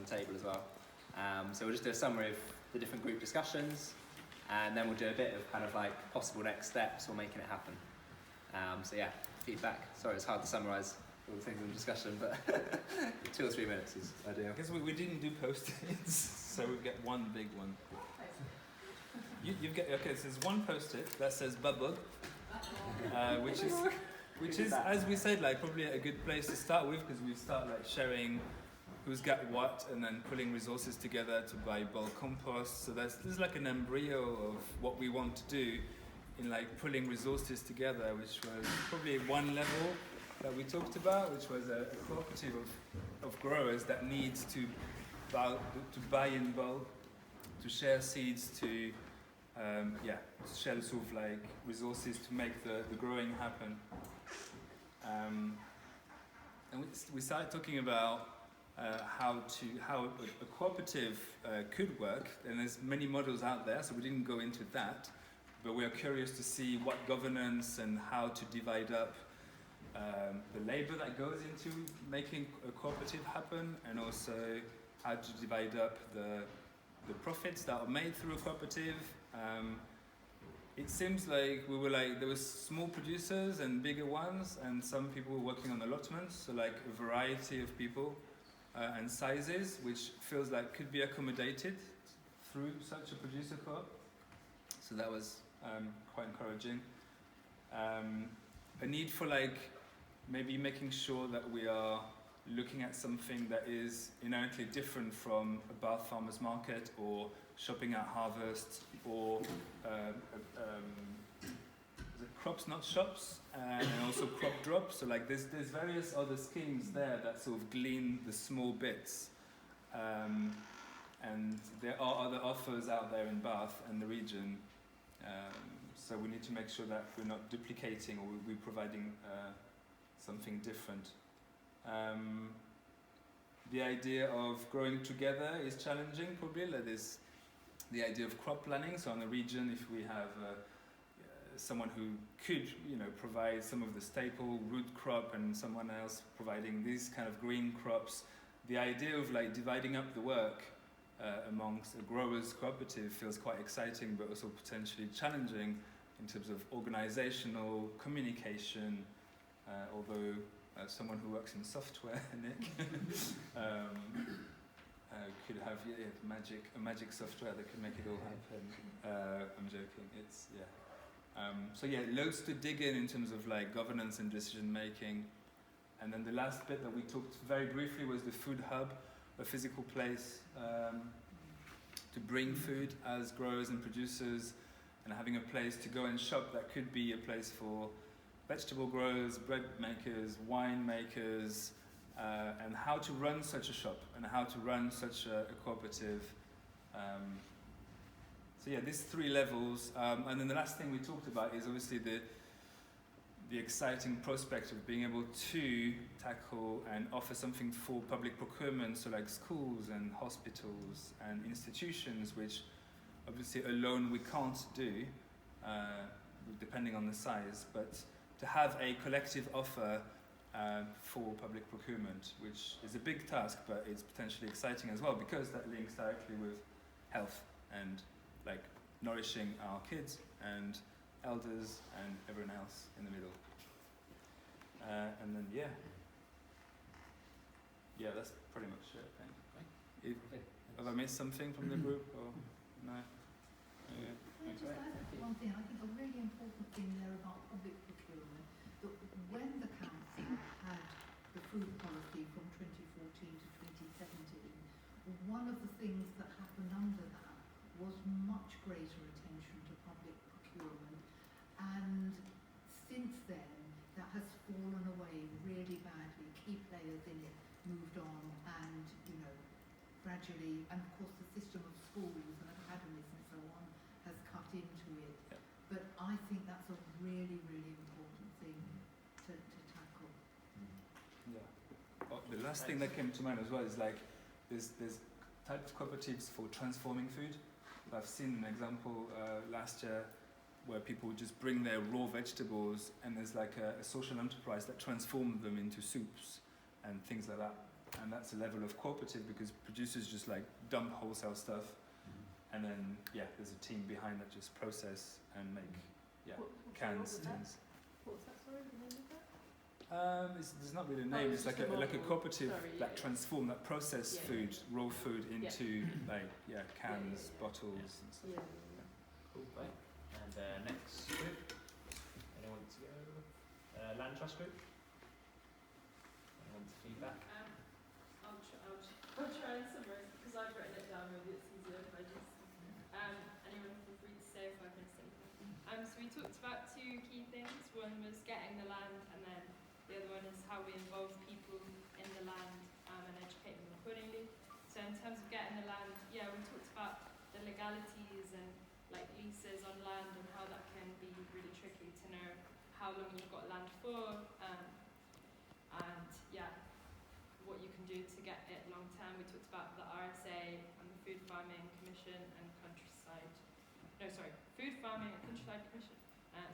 the table as well. So we'll just do a summary of the different group discussions, and then we'll do a bit of kind of like possible next steps or making it happen. So yeah, feedback. Sorry, it's hard to summarise all the things in the discussion, but 2 or 3 minutes is ideal. I guess we didn't do post-its, so we get one big one. You get, okay, so there's one post-it that says bubble, which is, as we said, like probably a good place to start with, because we start like sharing who's got what, and then pulling resources together to buy bulk compost. So this is like an embryo of what we want to do in like pulling resources together, which was probably one level that we talked about, which was a cooperative of growers that needs to buy in bulk, to share seeds, to share sort of like resources to make the growing happen. And we started talking about how a cooperative could work, and there's many models out there, so we didn't go into that, but we are curious to see what governance and how to divide up the labor that goes into making a cooperative happen, and also how to divide up the profits that are made through a cooperative. It seems like there was small producers and bigger ones, and some people were working on allotments, so like a variety of people and sizes, which feels like could be accommodated through such a producer co-op. So that was quite encouraging. A need for like maybe making sure that we are looking at something that is inherently different from a Bath farmers market or shopping at Harvest or crops not shops, and also crop drops. So like there's various other schemes there that sort of glean the small bits, and there are other offers out there in Bath and the region. So we need to make sure that we're not duplicating, or we're providing something different. The idea of growing together is challenging, probably. Like there's the idea of crop planning. So in the region, if we have someone who could, provide some of the staple root crop, and someone else providing these kind of green crops, the idea of like dividing up the work amongst a growers cooperative feels quite exciting, but also potentially challenging in terms of organizational communication. Although someone who works in software, Nick, could have a magic software that could make it all happen. I'm joking. So loads to dig in terms of like governance and decision making. And then the last bit that we talked very briefly was the food hub, a physical place to bring food as growers and producers, and having a place to go and shop that could be a place for vegetable growers, bread makers, wine makers, and how to run such a shop and how to run such a cooperative. These 3 levels. And then the last thing we talked about is obviously the exciting prospect of being able to tackle and offer something for public procurement, so like schools and hospitals and institutions, which obviously alone we can't do, depending on the size, but to have a collective offer for public procurement, which is a big task, but it's potentially exciting as well, because that links directly with health and like nourishing our kids and elders and everyone else in the middle. And then that's pretty much it, I think. Have I missed something from the group, or no? Can I just add one thing? I think a really important thing there about public procurement, that when the council had the food policy from 2014 to 2017, one of the things that happened under that was much greater attention to public procurement, and since then that has fallen away really badly. Key players in it moved on, and gradually, and of course the system of schools and academies and so on has cut into it. Yeah. But I think that's a really, really important thing to tackle. Yeah. The last thing that came to mind as well is like there's types of cooperatives for transforming food. I've seen an example last year where people would just bring their raw vegetables, and there's like a social enterprise that transformed them into soups and things like that. and that's a level of cooperative because producers just like dump wholesale stuff, and then there's a team behind that just process and make cans, tins. What's that, sorry, the name of that? There's not really a name. It's like a cooperative that transform, that process food, raw food into cans, bottles, and stuff. Cool, right. And next group. Anyone want to go? Land Trust Group. Anyone to feedback? I'll try and summarise because I've written it down. Maybe it's easier if I just. Anyone feel free to say if I've missed anything. So we talked about two key things. One was getting the land, and then the other one is how we involve people in the land and educate them accordingly. So in terms of getting the land, we talked about the legalities and like leases on land and how that can be really tricky to know how long you've got land for, and what you can do to get it long term. We talked about the RSA and the Food Farming Commission and Food Farming and Countryside Commission.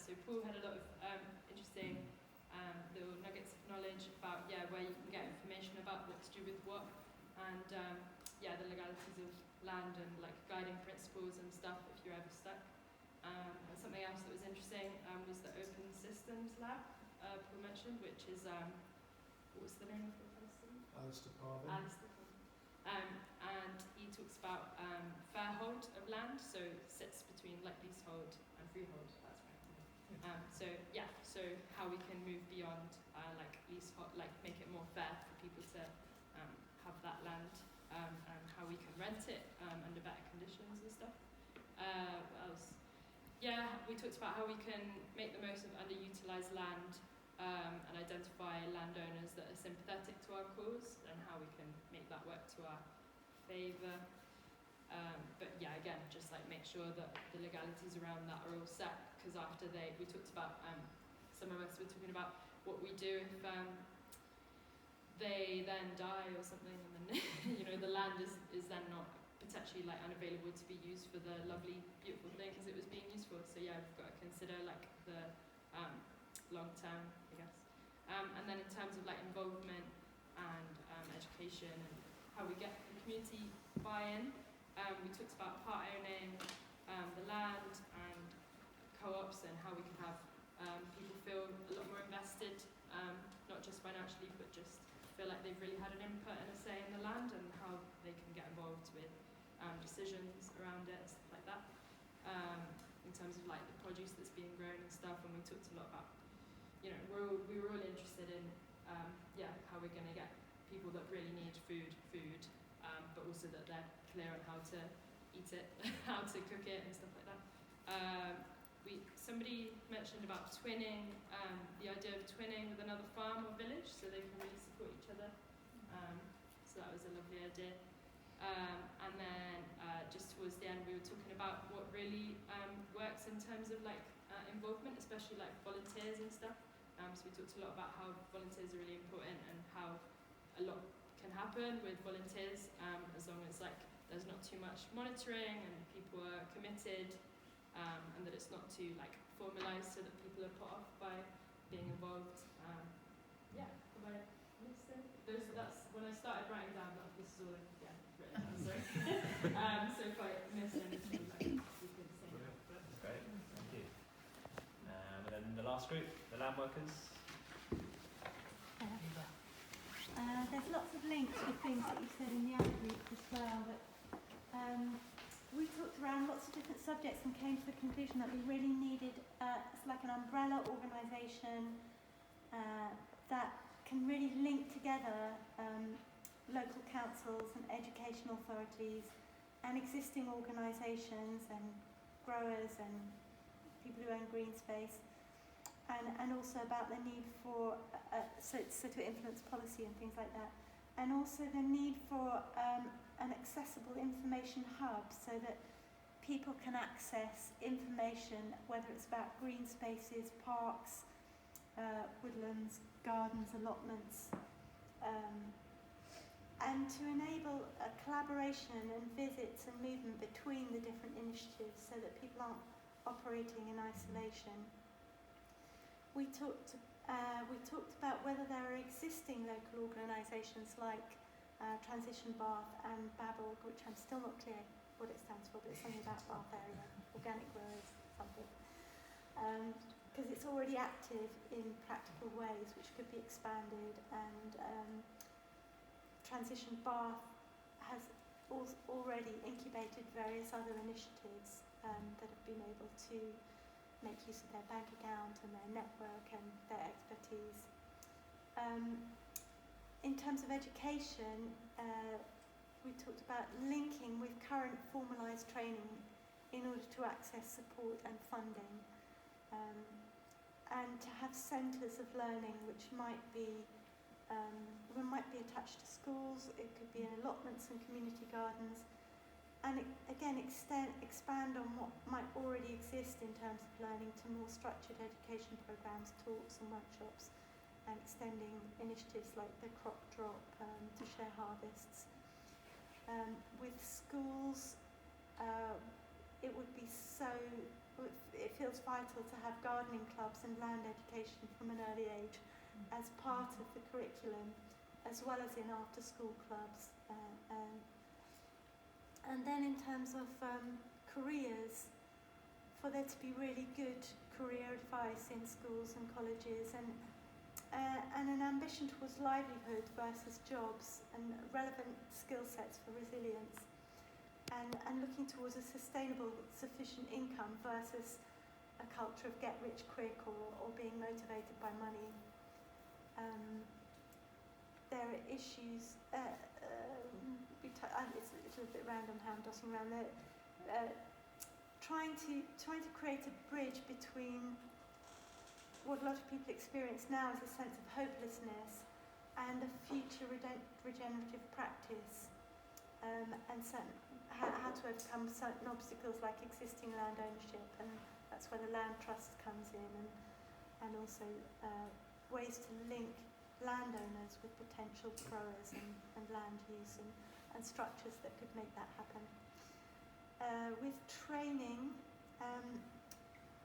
So Paul had a lot of interesting little nuggets of knowledge about where you can get information about what to do with what, and the legalities of land and like guiding principles and stuff if you're ever stuck. And something else that was interesting was the Open Systems Lab Paul mentioned, which is what was the name of the person? Alistair Parvin. And he talks about fair hold of land, so it sits between like leasehold and freehold. That's right. So how we can move beyond like leasehold, like make it more fair for people to have that land, and how we can rent it under better conditions and stuff. What else? We talked about how we can make the most of underutilised land and identify landowners that are sympathetic to our cause and how we can make that work to our favour. Again, just like make sure that the legalities around that are all set, because after we talked about, some of us were talking about what we do if they then die or something, and then the land is then not potentially like unavailable to be used for the lovely, beautiful things it was being used for. So we've got to consider like the long term, I guess. And then in terms of like involvement and education and how we get the community buy-in, we talked about part owning the land and co-ops and how we can have people feel a lot more invested, not just financially, but just feel like they've really had an input and a say in the land, and how they can get involved with decisions around it, stuff like that. In terms of like the produce that's being grown and stuff, and we talked a lot about, we were all interested in how we're going to get people that really need food, but also that they're clear on how to eat it, how to cook it and stuff like that. Somebody mentioned about twinning, the idea of twinning with another farm or village so they can really support each other. So that was a lovely idea. And then just towards the end we were talking about what really works in terms of like involvement, especially like volunteers and stuff. So we talked a lot about how volunteers are really important and how a lot can happen with volunteers as long as like there's not too much monitoring and people are committed, and that it's not too like formalised so that people are put off by being involved. Have I missed it? That's when I started writing down that this is all written down, sorry. So if I missed anything, you can say that. That's great, thank you. And then the last group, the land workers. There's lots of links with things that you said in the other group as well. That we talked around lots of different subjects and came to the conclusion that we really needed like an umbrella organisation that can really link together local councils and education authorities and existing organisations and growers and people who own green space. And also about the need for, so to influence policy and things like that. And also the need for an accessible information hub so that people can access information, whether it's about green spaces, parks, woodlands, gardens, allotments, and to enable a collaboration and visits and movement between the different initiatives so that people aren't operating in isolation. We talked about whether there are existing local organisations like Transition Bath and Babel, which I'm still not clear what it stands for, but it's something about Bath area, organic growers, something. Because it's already active in practical ways which could be expanded, and Transition Bath has already incubated various other initiatives that have been able to make use of their bank account and their network and their expertise. In terms of education, we talked about linking with current formalised training in order to access support and funding, and to have centres of learning which might be attached to schools. It could be in allotments and community gardens, and expand on what might already exist in terms of learning to more structured education programmes, talks and workshops, and extending initiatives like the crop drop to share harvests. With schools, it feels vital to have gardening clubs and land education from an early age as part of the curriculum, as well as in after-school clubs. And then in terms of careers, for there to be really good career advice in schools and colleges, and an ambition towards livelihood versus jobs, and relevant skill sets for resilience, and looking towards a sustainable, sufficient income versus a culture of get rich quick or being motivated by money. There are issues, it's a little bit random how I'm dotting around there, trying to create a bridge between what a lot of people experience now as a sense of hopelessness and a future regenerative practice, and how to overcome certain obstacles like existing land ownership, and that's where the land trust comes in, and also ways to link landowners with potential growers and land use and structures that could make that happen. With training,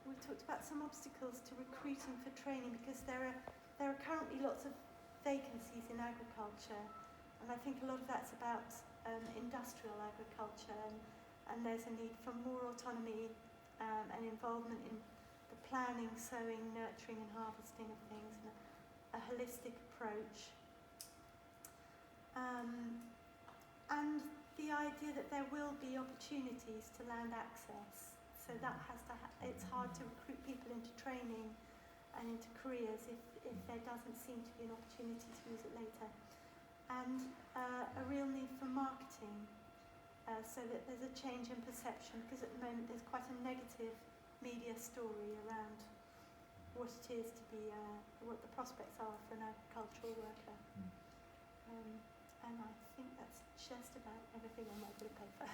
we talked about some obstacles to recruiting for training, because there are currently lots of vacancies in agriculture, and I think a lot of that's about industrial agriculture, and there's a need for more autonomy and involvement in the planning, sowing, nurturing and harvesting of things, and a holistic approach. And the idea that there will be opportunities to land access. So that it's hard to recruit people into training and into careers if there doesn't seem to be an opportunity to use it later. And a real need for marketing, so that there's a change in perception, because at the moment there's quite a negative media story around what it is to be, what the prospects are for an agricultural worker. And I think that's just about everything on my blue paper.